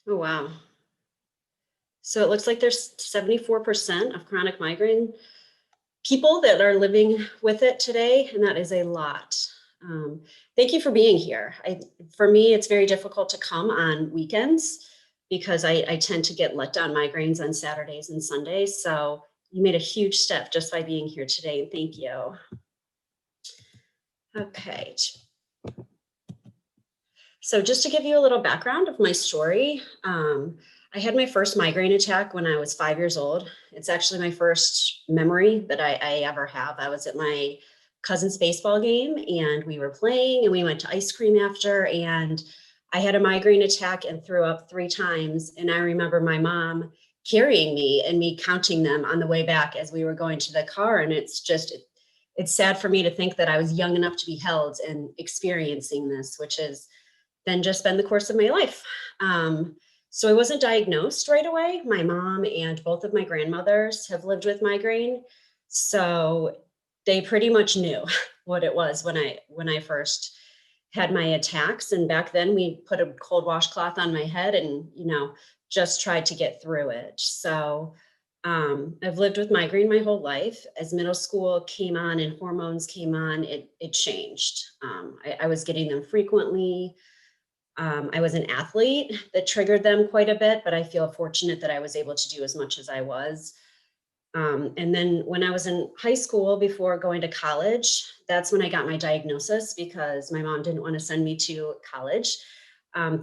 Oh, wow. So it looks like there's 74% of chronic migraine people that are living with it today, and that is a lot. Um, Thank you for being here. For me, it's very difficult to come on weekends because I tend to get let down migraines on Saturdays and Sundays. So you made a huge step just by being here today, and thank you. Okay. So just to give you a little background of my story, I had my first migraine attack when I was 5 years old. It's actually my first memory that I ever have. I was at my cousin's baseball game and we were playing and we went to ice cream after, and I had a migraine attack and threw up 3 times. And I remember my mom carrying me and me counting them on the way back as we were going to the car. And it's sad for me to think that I was young enough to be held and experiencing this, which is then just been the course of my life. So I wasn't diagnosed right away. My mom and both of my grandmothers have lived with migraine. So they pretty much knew what it was when I first had my attacks. And back then we put a cold washcloth on my head and, just tried to get through it. So I've lived with migraine my whole life. As middle school came on and hormones came on, it changed. I was getting them frequently. I was an athlete that triggered them quite a bit, but I feel fortunate that I was able to do as much as I was. And then when I was in high school before going to college, that's when I got my diagnosis because my mom didn't want to send me to college,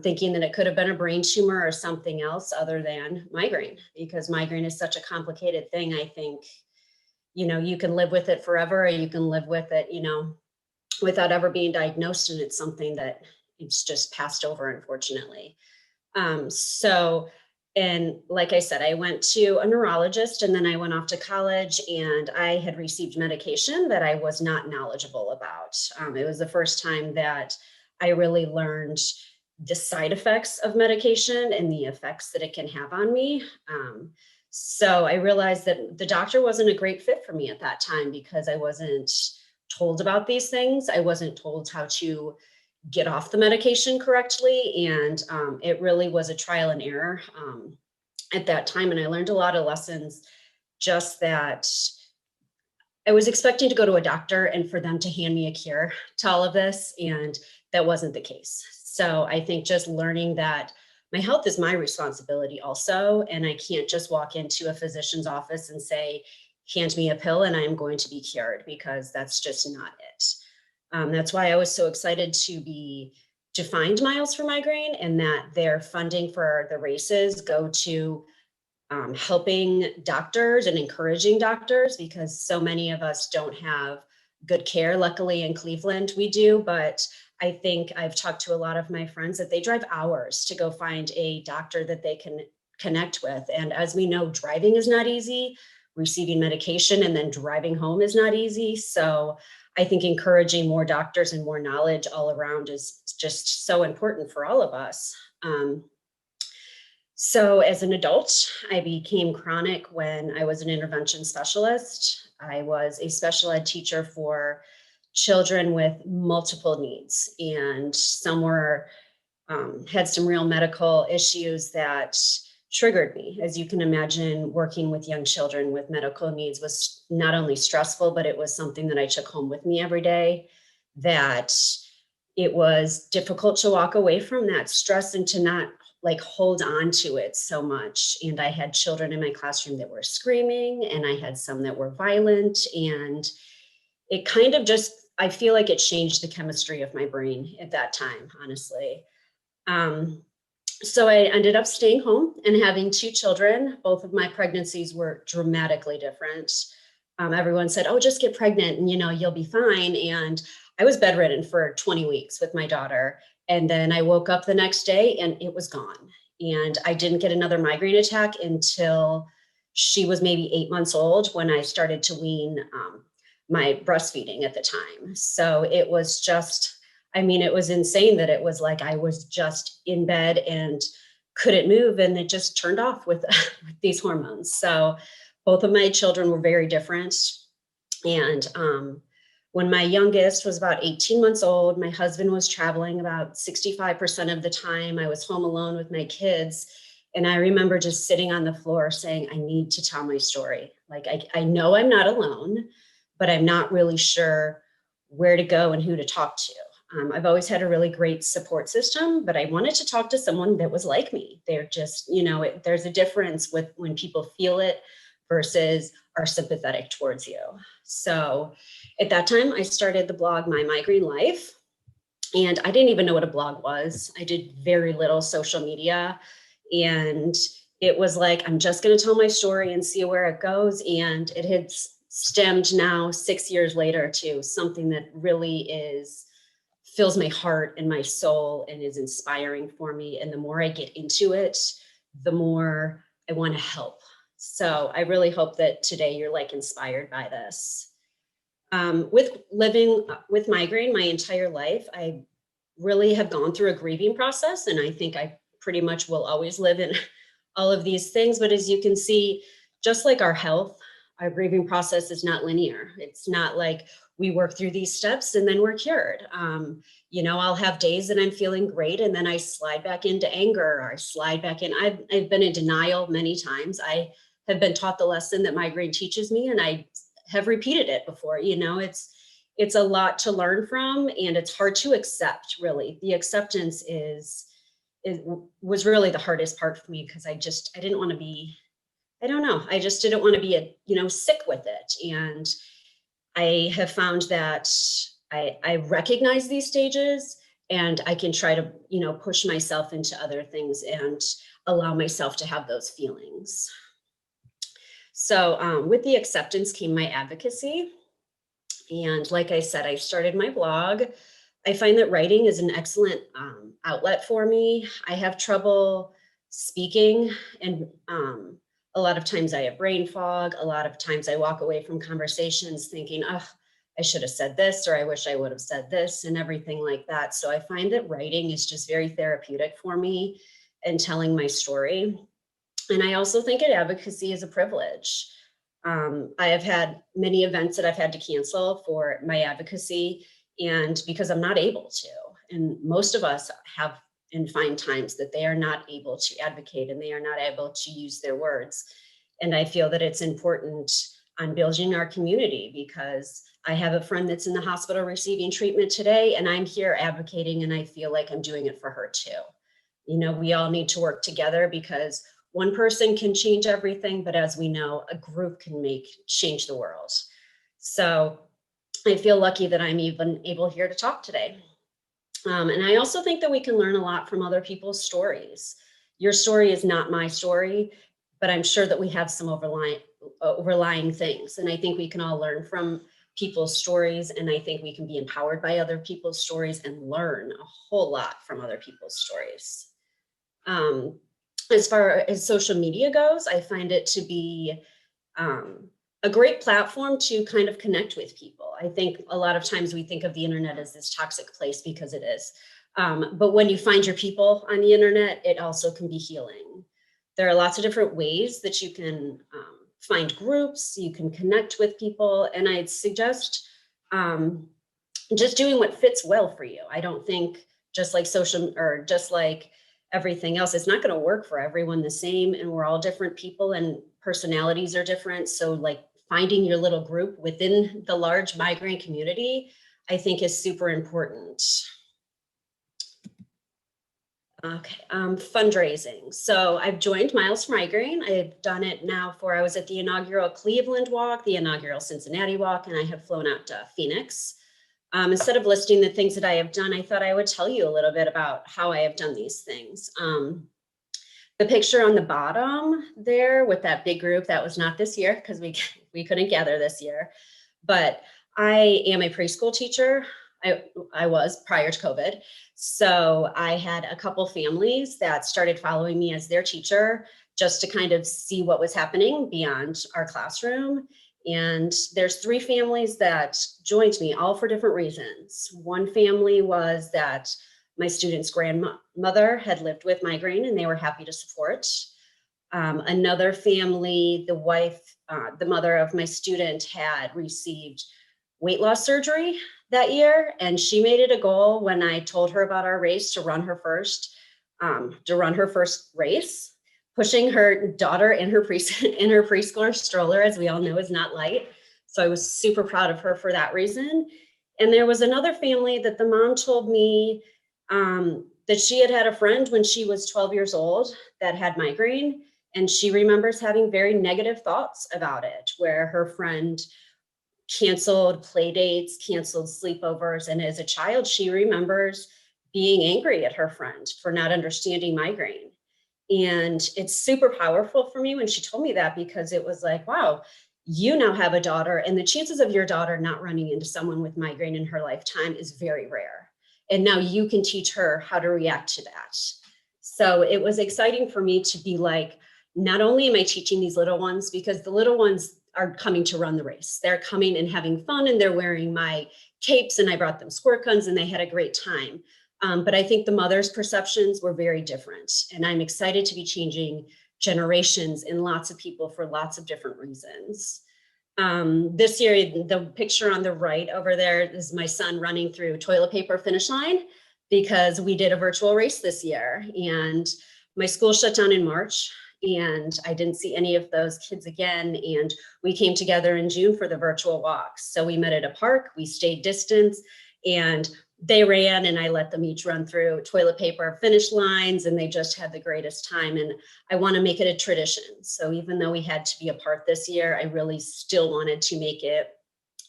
thinking that it could have been a brain tumor or something else other than migraine, because migraine is such a complicated thing. I think, you can live with it forever, or you can live with it, without ever being diagnosed. And it's something that it's just passed over, unfortunately. So, and like I said, I went to a neurologist and then I went off to college and I had received medication that I was not knowledgeable about. It was the first time that I really learned the side effects of medication and the effects that it can have on me. So I realized that the doctor wasn't a great fit for me at that time because I wasn't told about these things. I wasn't told how to get off the medication correctly. And it really was a trial and error at that time. And I learned a lot of lessons, just that I was expecting to go to a doctor and for them to hand me a cure to all of this. And that wasn't the case. So I think just learning that my health is my responsibility also. And I can't just walk into a physician's office and say, hand me a pill and I'm going to be cured, because that's just not it. That's why I was so excited to find Miles for Migraine, and that their funding for the races go to helping doctors and encouraging doctors, because so many of us don't have good care. Luckily in Cleveland we do, but I think I've talked to a lot of my friends that they drive hours to go find a doctor that they can connect with. And as we know, driving is not easy. Receiving medication and then driving home is not easy. So I think encouraging more doctors and more knowledge all around is just so important for all of us. So as an adult, I became chronic when I was an intervention specialist. I was a special ed teacher for children with multiple needs, and some were had some real medical issues that triggered me. As you can imagine, working with young children with medical needs was not only stressful, but it was something that I took home with me every day, that it was difficult to walk away from that stress and to not hold on to it so much. And I had children in my classroom that were screaming, and I had some that were violent, and it kind of just, I feel like it changed the chemistry of my brain at that time, honestly. So I ended up staying home and having 2 children. Both of my pregnancies were dramatically different. Everyone said, oh, just get pregnant and, you'll be fine. And I was bedridden for 20 weeks with my daughter. And then I woke up the next day and it was gone. And I didn't get another migraine attack until she was maybe 8 months old, when I started to wean my breastfeeding at the time. So it was just, it was insane that it was like I was just in bed and couldn't move, and it just turned off with, with these hormones. So both of my children were very different. And When my youngest was about 18 months old, my husband was traveling about 65% of the time. I was home alone with my kids. And I remember just sitting on the floor saying, I need to tell my story. Like, I know I'm not alone, but I'm not really sure where to go and who to talk to. I've always had a really great support system, but I wanted to talk to someone that was like me. They're just, there's a difference with when people feel it versus are sympathetic towards you. So at that time, I started the blog, My Migraine Life, and I didn't even know what a blog was. I did very little social media, and it was like, I'm just going to tell my story and see where it goes. And it had stemmed now 6 years later to something that really fills my heart and my soul and is inspiring for me. And the more I get into it, the more I want to help. So I really hope that today you're like inspired by this. With living with migraine my entire life, I really have gone through a grieving process, and I think I pretty much will always live in all of these things. But as you can see, just like our health, our grieving process is not linear. It's not like we work through these steps and then we're cured. I'll have days that I'm feeling great, and then I slide back into anger, or I slide back in. I've been in denial many times. I have been taught the lesson that migraine teaches me, and I have repeated it before. It's a lot to learn from, and it's hard to accept. Really, the acceptance was really the hardest part for me, because I didn't want to be, I don't know, I just didn't want to be sick with it. And I have found that I recognize these stages, and I can try to push myself into other things and allow myself to have those feelings. So with the acceptance came my advocacy. And like I said, I started my blog. I find that writing is an excellent outlet for me. I have trouble speaking, and a lot of times I have brain fog. A lot of times I walk away from conversations thinking, oh, I should have said this, or I wish I would have said this, and everything like that. So I find that writing is just very therapeutic for me and telling my story. And I also think that advocacy is a privilege. I have had many events that I've had to cancel for my advocacy, and because I'm not able to. And most of us have and find times that they are not able to advocate, and they are not able to use their words. And I feel that it's important on building our community, because I have a friend that's in the hospital receiving treatment today, and I'm here advocating, and I feel like I'm doing it for her too. We all need to work together, because one person can change everything, but as we know, a group can change the world. So I feel lucky that I'm even able here to talk today. And I also think that we can learn a lot from other people's stories. Your story is not my story, but I'm sure that we have some overlying things. And I think we can all learn from people's stories. And I think we can be empowered by other people's stories and learn a whole lot from other people's stories. As far as social media goes, I find it to be a great platform to kind of connect with people. I think a lot of times we think of the internet as this toxic place, because it is. But when you find your people on the internet, it also can be healing. There are lots of different ways that you can find groups, you can connect with people, and I'd suggest just doing what fits well for you. I don't think just like everything else, it's not going to work for everyone the same, and we're all different people, and personalities are different. So like finding your little group within the large migraine community, I think is super important. Okay, fundraising. So I've joined Miles for Migraine. I've done it now I was at the inaugural Cleveland walk, the inaugural Cincinnati walk, and I have flown out to Phoenix. Instead of listing the things that I have done, I thought I would tell you a little bit about how I have done these things. The picture on the bottom there with that big group, that was not this year, because we couldn't gather this year. But I am a preschool teacher. I was prior to COVID. So I had a couple families that started following me as their teacher, just to kind of see what was happening beyond our classroom. And there's 3 families that joined me, all for different reasons. One family was that my student's grandmother had lived with migraine, and they were happy to support. Another family, the mother of my student had received weight loss surgery that year. And she made it a goal when I told her about our race to run her first race. Pushing her daughter in her preschooler stroller, as we all know, is not light. So I was super proud of her for that reason. And there was another family that the mom told me that she had a friend when she was 12 years old that had migraine. And she remembers having very negative thoughts about it, where her friend canceled play dates, canceled sleepovers. And as a child, she remembers being angry at her friend for not understanding migraine. And it's super powerful for me when she told me that, because it was like, wow, you now have a daughter, and the chances of your daughter not running into someone with migraine in her lifetime is very rare. And now you can teach her how to react to that. So it was exciting for me to be like, not only am I teaching these little ones, because the little ones are coming to run the race. They're coming and having fun, and they're wearing my capes, and I brought them squirt guns, and they had a great time. But I think the mother's perceptions were very different. And I'm excited to be changing generations and lots of people for lots of different reasons. This year, the picture on the right over there is my son running through toilet paper finish line, because we did a virtual race this year, and my school shut down in March, and I didn't see any of those kids again. And we came together in June for the virtual walks. So we met at a park, we stayed distance, and they ran, and I let them each run through toilet paper finish lines, and they just had the greatest time. And I want to make it a tradition. So even though we had to be apart this year, I really still wanted to make it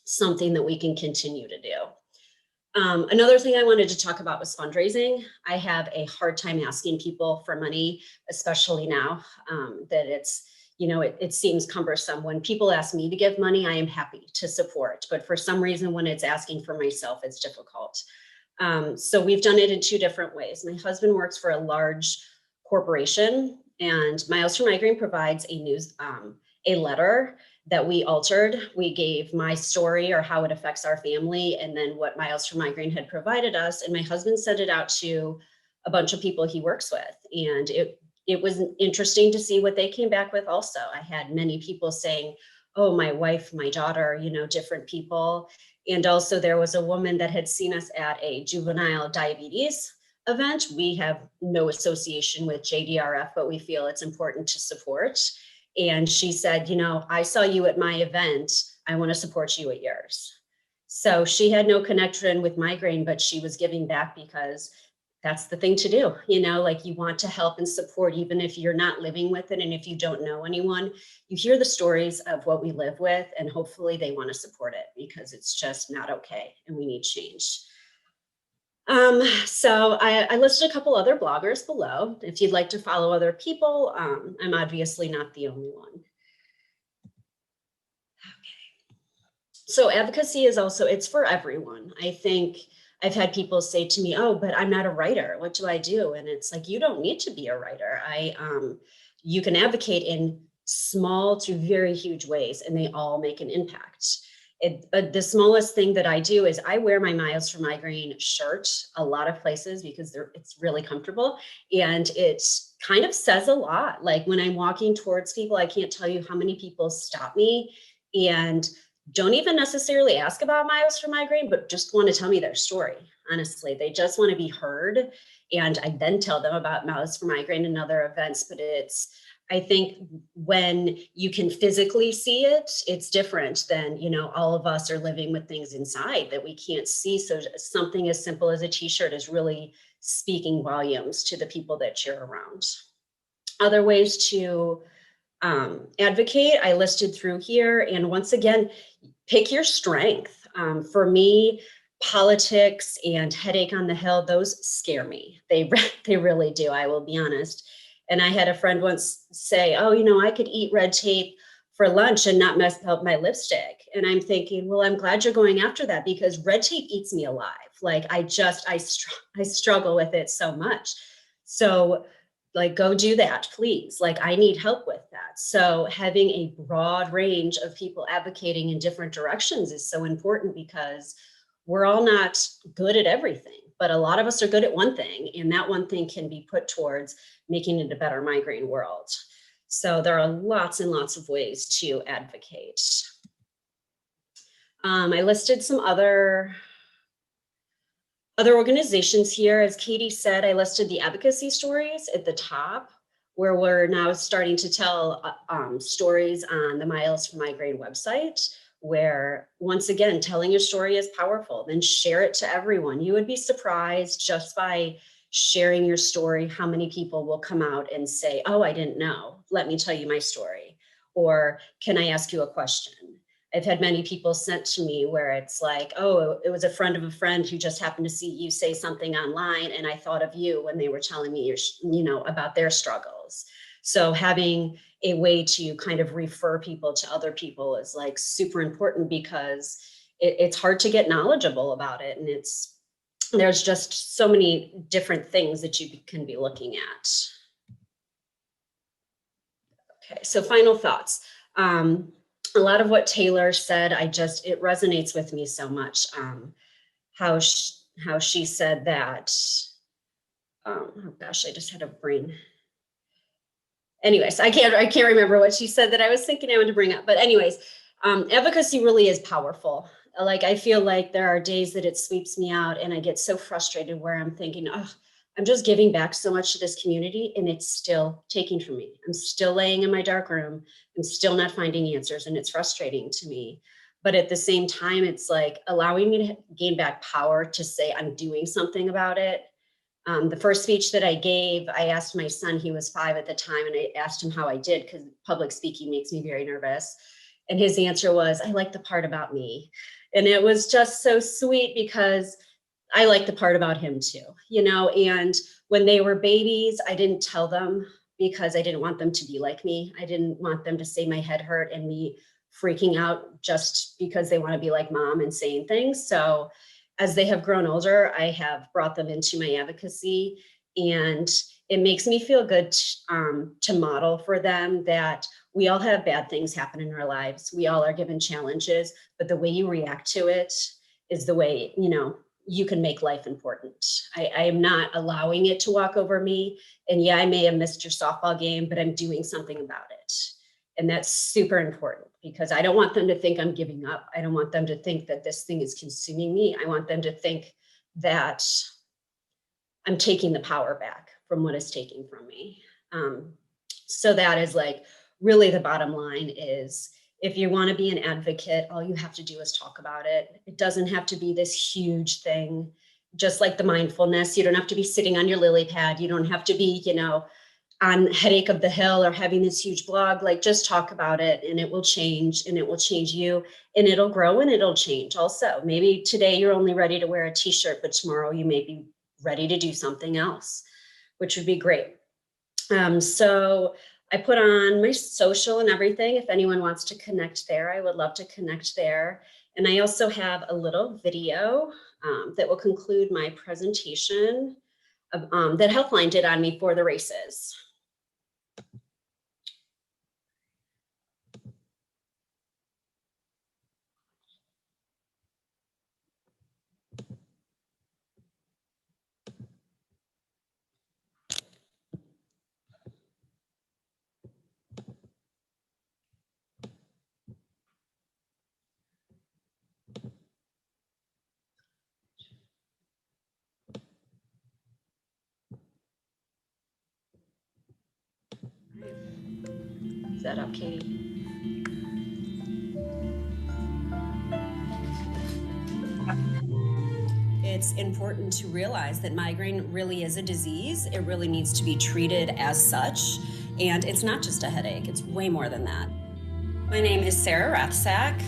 something that we can continue to do. Another thing I wanted to talk about was fundraising. I have a hard time asking people for money, especially now that it seems cumbersome. When people ask me to give money, I am happy to support. But for some reason, when it's asking for myself, it's difficult. So we've done it in two different ways. My husband works for a large corporation, and Miles for Migraine provides a letter that we altered. We gave my story, or how it affects our family, and then what Miles for Migraine had provided us. And my husband sent it out to a bunch of people he works with. And it was interesting to see what they came back with also. I had many people saying, oh, my wife, my daughter, different people. And also there was a woman that had seen us at a juvenile diabetes event. We have no association with JDRF, but we feel it's important to support. And she said, I saw you at my event. I want to support you at yours. So she had no connection with migraine, but she was giving back because that's the thing to do. Like, you want to help and support, even if you're not living with it. And if you don't know anyone, you hear the stories of what we live with, and hopefully they want to support it, because it's just not okay and we need change. So I listed a couple other bloggers below. If you'd like to follow other people, I'm obviously not the only one. Okay. So advocacy is also, it's for everyone. I think I've had people say to me, oh, but I'm not a writer. What do I do? And it's like, you don't need to be a writer. You can advocate in small to very huge ways, and they all make an impact. The smallest thing that I do is I wear my Miles for Migraine shirt a lot of places, because it's really comfortable, and it kind of says a lot. Like, when I'm walking towards people, I can't tell you how many people stop me and don't even necessarily ask about Miles for Migraine, but just want to tell me their story. Honestly, they just want to be heard. And I then tell them about Miles for Migraine and other events. But I think when you can physically see it, it's different than, all of us are living with things inside that we can't see. So something as simple as a t-shirt is really speaking volumes to the people that you're around. Other ways to advocate, I listed through here. And once again, pick your strength. For me, politics and headache on the hill, those scare me. They really do, I will be honest. And I had a friend once say, oh, I could eat red tape for lunch and not mess up my lipstick. And I'm thinking, well, I'm glad you're going after that, because red tape eats me alive. Like, I struggle with it so much. So, like, go do that, please. Like, I need help with that. So having a broad range of people advocating in different directions is so important, because we're all not good at everything, but a lot of us are good at one thing, and that one thing can be put towards making it a better migraine world. So there are lots and lots of ways to advocate. I listed some other organizations here. As Katie said, I listed the advocacy stories at the top, where we're now starting to tell stories on the Miles for Migraine website, where once again, telling your story is powerful. Then share it to everyone. You would be surprised just by sharing your story, how many people will come out and say, oh, I didn't know. Let me tell you my story. Or can I ask you a question? I've had many people sent to me where it's like, oh, it was a friend of a friend who just happened to see you say something online, and I thought of you when they were telling me about their struggles. So having a way to kind of refer people to other people is like super important, because it's hard to get knowledgeable about it, and there's just so many different things that you can be looking at. Okay, so final thoughts. A lot of what Taylor said, it resonates with me so much. How she said that, oh gosh, I just had a brain. Anyways, I can't remember what she said that I was thinking I wanted to bring up. But anyways, advocacy really is powerful. Like, I feel like there are days that it sweeps me out and I get so frustrated where I'm thinking, oh, I'm just giving back so much to this community and it's still taking from me. I'm still laying in my dark room. I'm still not finding answers, and it's frustrating to me. But at the same time, it's like allowing me to gain back power to say I'm doing something about it. The first speech that I gave, I asked my son, he was 5 at the time, and I asked him how I did, because public speaking makes me very nervous. And his answer was, I like the part about me. And it was just so sweet, because I like the part about him too, and when they were babies, I didn't tell them, because I didn't want them to be like me. I didn't want them to say my head hurt and me freaking out just because they want to be like mom and saying things. So as they have grown older, I have brought them into my advocacy, and it makes me feel good to model for them that we all have bad things happen in our lives. We all are given challenges, but the way you react to it is the way, you can make life important. I am not allowing it to walk over me. And yeah, I may have missed your softball game, but I'm doing something about it. And that's super important, because I don't want them to think I'm giving up. I don't want them to think that this thing is consuming me. I want them to think that I'm taking the power back from what is taken from me. So that is like really the bottom line is, if you want to be an advocate, all you have to do is talk about it. It doesn't have to be this huge thing, just like the mindfulness. You don't have to be sitting on your lily pad. You don't have to be, on Headache of the Hill or having this huge blog. Like, just talk about it, and it will change, and it will change you, and it'll grow, and it'll change also. Maybe today you're only ready to wear a t-shirt, but tomorrow you may be ready to do something else, which would be great. So I put on my social and everything. If anyone wants to connect there, I would love to connect there. And I also have a little video that will conclude my presentation that Healthline did on me for the races. Is that up, Katie? It's important to realize that migraine really is a disease. It really needs to be treated as such. And it's not just a headache, it's way more than that. My name is Sarah Rathsack.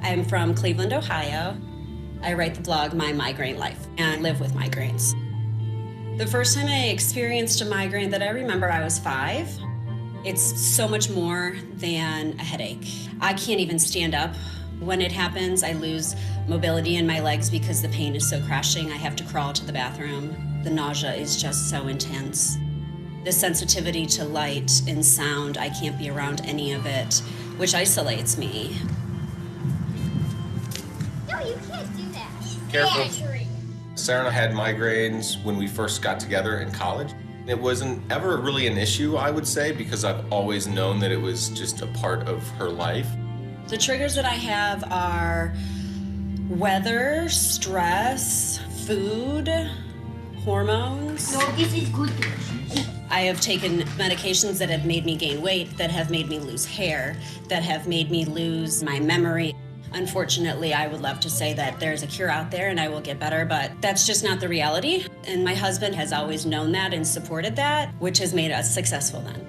I'm from Cleveland, Ohio. I write the blog My Migraine Life, and I live with migraines. The first time I experienced a migraine that I remember, I was 5. It's so much more than a headache. I can't even stand up. When it happens, I lose mobility in my legs because the pain is so crushing. I have to crawl to the bathroom. The nausea is just so intense. The sensitivity to light and sound, I can't be around any of it, which isolates me. No, you can't do that. Careful. Sarah and I had migraines when we first got together in college. It wasn't ever really an issue, I would say, because I've always known that it was just a part of her life. The triggers that I have are Weather, stress, food, hormones. No, this is good. I have taken medications that have made me gain weight, that have made me lose hair, that have made me lose my memory. Unfortunately, I would love to say that there's a cure out there and I will get better, but that's just not the reality. And my husband has always known that and supported that, which has made us successful then.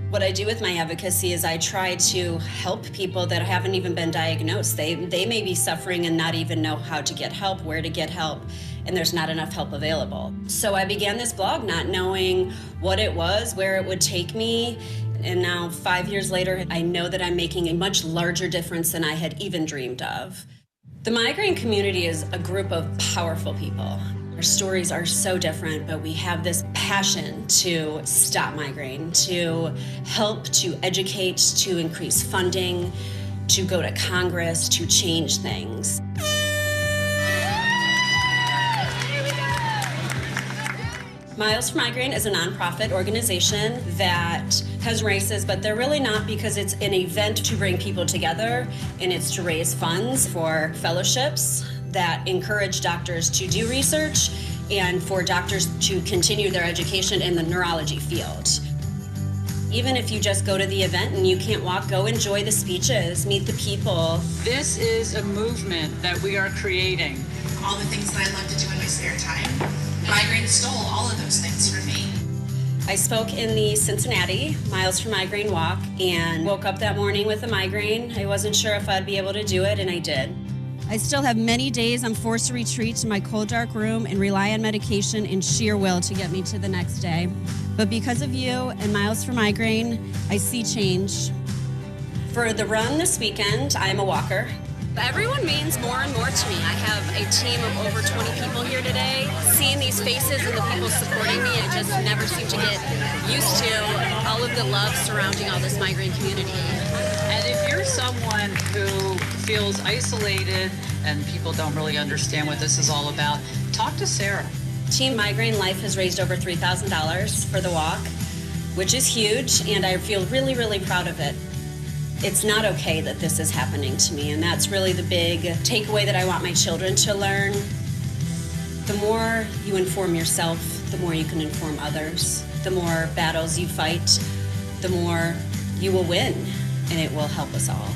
What I do with my advocacy is I try to help people that haven't even been diagnosed. They may be suffering and not even know how to get help, where to get help, and there's not enough help available. So I began this blog not knowing what it was, where it would take me, and now 5 years later, I know that I'm making a much larger difference than I had even dreamed of. The migraine community is a group of powerful people. Our stories are so different, but we have this passion to stop migraine, to help, to educate, to increase funding, to go to Congress, to change things. Miles for Migraine is a nonprofit organization that has races, but they're really not, because it's an event to bring people together, and it's to raise funds for fellowships that encourage doctors to do research and for doctors to continue their education in the neurology field. Even if you just go to the event and you can't walk, go enjoy the speeches, meet the people. This is a movement that we are creating. All the things that I love to do in my spare time. Migraine stole all of those things from me. I spoke in the Cincinnati Miles for Migraine walk and woke up that morning with a migraine. I wasn't sure if I'd be able to do it, and I did. I still have many days I'm forced to retreat to my cold, dark room and rely on medication and sheer will to get me to the next day. But because of you and Miles for Migraine, I see change. For the run this weekend, I'm a walker. Everyone means more and more to me. I have a team of over 20 people here today. Seeing these faces and the people supporting me, I just never seem to get used to all of the love surrounding all this migraine community. And if you're someone who feels isolated and people don't really understand what this is all about, talk to Sarah. Team Migraine Life has raised over $3,000 for the walk, which is huge, and I feel really, really proud of it. It's not okay that this is happening to me, and that's really the big takeaway that I want my children to learn. The more you inform yourself, the more you can inform others. The more battles you fight, the more you will win, and it will help us all.